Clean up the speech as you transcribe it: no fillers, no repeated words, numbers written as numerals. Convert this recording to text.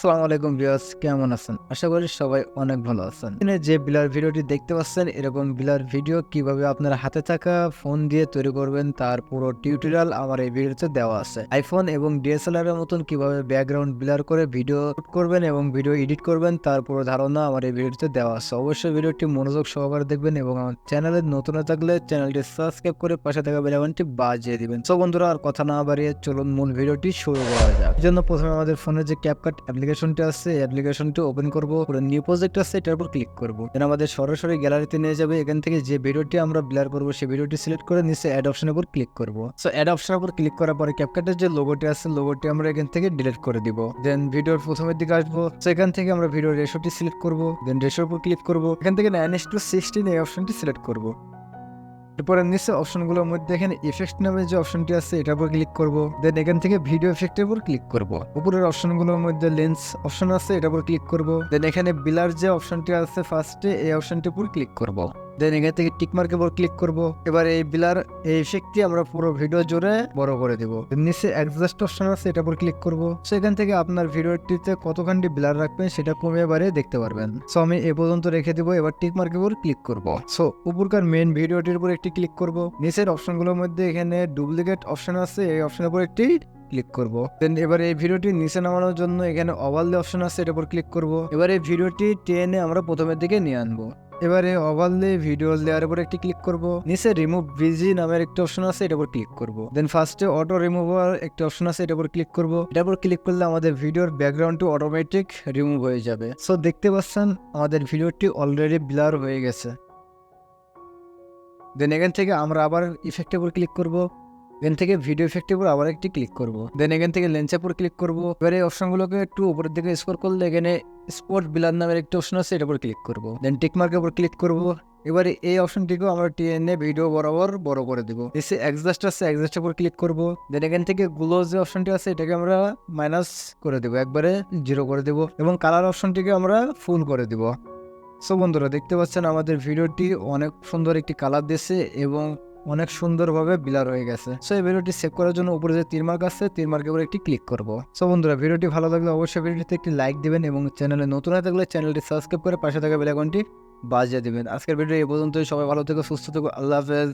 আসসালামু আলাইকুম ভিউয়ার্স, কেমন আছেন? আশা করি সবাই অনেক ভালো আছেন। এখানে যে বিলার ভিডিওটি দেখতে পাচ্ছেন, এরকম বিলার ভিডিও কিভাবে আপনার হাতে থাকা ফোন দিয়ে তৈরি করবেন তার পুরো টিউটোরিয়াল আমার এই ভিডিওতে দেওয়া আছে। আইফোন এবং ডিএসএলআর এর মতন কিভাবে ব্যাকগ্রাউন্ড ব্লার করে ভিডিও শুট করবেন এবং ভিডিও এডিট করবেন তার পুরো ধারণা আমার এই ভিডিওতে দেওয়া আছে। অবশ্যই ভিডিওটি মনোযোগ সহকারে দেখবেন এবং আমার চ্যানেলে নতুন থাকলে চ্যানেলটি সাবস্ক্রাইব করে পাশে থাকা বেল আইকনটি বাজিয়ে দিবেন। সো বন্ধুরা, আর কথা না বাড়িয়ে চলুন মূল ভিডিওটি শুরু করা যাক। এর জন্য প্রথমে আমাদের ফোনে যে ক্যাপকাট অ্যাপ্লিকেশনটি আছে, এই অ্যাপ্লিকেশনটি ওপেন করব, পুরো নিউ প্রজেক্ট আছে এটার উপর ক্লিক করব। দেন আমাদের সরাসরি গ্যালারিতে নিয়ে যাবে। এখান থেকে যে ভিডিওটি আমরা ব্লার করব সেই ভিডিওটি সিলেক্ট করে নিচে অ্যাড অপশনের উপর ক্লিক করব। সো অ্যাড অপশনের উপর ক্লিক করার পরে ক্যাপকাটের যে লোগোটি আছে লোগোটি আমরা এখান থেকে ডিলিট করে দিব। দেন ভিডিওর প্রথমের দিকে আসবো। সো এখান থেকে আমরা ভিডিওর রেশোটি সিলেক্ট করব। দেন রেশোর উপর ক্লিক করব। এখান থেকে 9:16 এই অপশনটি সিলেক্ট করব। এরপরে নিচে অপশনগুলোর মধ্যে এখানে ইফেক্ট নামে যে অপশনটি আছে এটার উপর ক্লিক করব। দেন এখান থেকে ভিডিও এফেক্টের উপর ক্লিক করব। উপরের অপশনগুলোর মধ্যে লেন্স অপশন আছে এটার উপর ক্লিক করব। দেন এখানে বিলার যে অপশনটি আছে ফার্স্টে এই অপশনটির উপর ক্লিক করব। দেন এখান থেকে টিক মার্কের উপর ক্লিক করব। এবার এই বিলার এই ইফেক্টটি আমরা পুরো ভিডিও জুড়ে বড় করে দিব। নিচে অ্যাডজাস্ট অপশন আছে এটার উপর ক্লিক করব। সো এখান থেকে আপনার ভিডিওটিতে কতখানি বিলার রাখবেন সেটা কমিয়ে বাড়িয়ে দেখতে পারবেন। সো আমি এ পর্যন্ত রেখে দিব। এবার টিক মার্কের উপর ক্লিক করব। সো উপরকার মেইন ভিডিওটির উপর একটি ক্লিক করব। নিচের অপশনগুলোর মধ্যে এখানে ডুপ্লিকেট অপশন আছে, এই অপশনের উপর একটি ক্লিক করব। দেন এবার এই ভিডিওটি নিচে নামানোর জন্য এখানে ওভারলে অপশন আছে এটার উপর ক্লিক করব। এবার এই ভিডিওটি টেনে আমরা প্রথমের দিকে নিয়ে আনবো। এবারে ওভারলে ভিডিও লেয়ারের উপর একটি ক্লিক করব। নিচে রিমুভ ভিজি নামের একটা অপশন আছে এটার উপর ক্লিক করব। দেন ফার্স্টে অটো রিমুভার একটা অপশন আছে এটার উপর ক্লিক করব। এটার উপর ক্লিক করলে আমাদের ভিডিওর ব্যাকগ্রাউন্ডটি অটোমেটিক রিমুভ হয়ে যাবে। সো দেখতে পাচ্ছেন আমাদের ভিডিওটি অলরেডি ব্লার হয়ে গেছে। দেন এখান থেকে আমরা আবার ইফেক্টের উপর ক্লিক করব। এখান থেকে ভিডিও ইফেক্টের উপর আবার একটি ক্লিক করব। দেন এখান থেকে লেন্সের উপর ক্লিক করব। এবার এই অপশনগুলোকে একটু উপরের দিকে স্ক্রল করলে এখানে স্পট বিলার নামের একটা অপশন আছে এটার উপর ক্লিক করব। দেন টিক মার্কের উপর ক্লিক করব। এবারে এই অপশনটিকেও আমরা টেনে ভিডিও বরাবর বড় করে দিব। এসে অ্যাডজাস্ট আছে, অ্যাডজাস্টের উপর ক্লিক করব। দেন এখান থেকে গ্লো যে অপশনটি আছে এটাকে আমরা মাইনাস করে দেব, একবারে 0 করে দেব এবং কালার অপশনটিকে আমরা ফুল করে দিব। সো বন্ধুরা, দেখতে পাচ্ছেন আমাদের ভিডিওটি অনেক সুন্দর একটি কালার দিয়েছে এবং অনেক সুন্দরভাবে ব্লার হয়ে গেছে। সো এই ভিডিওটি সেভ করার জন্য উপরে যে তীর মার্ক আছে তীর মার্কের উপরে একটি ক্লিক করব। সো বন্ধুরা, ভিডিওটি ভালো লাগলে অবশ্যই ভিডিওটিতে একটি লাইক দিবেন এবং চ্যানেলে নতুন হয়ে থাকলে চ্যানেলটি সাবস্ক্রাইব করে পাশে থাকা বেল আইকনটি বাজিয়ে দিবেন। আজকের ভিডিও এই পর্যন্তই। সবাই ভালো থেকো, সুস্থ থেকো, আল্লাহ হাফেজ।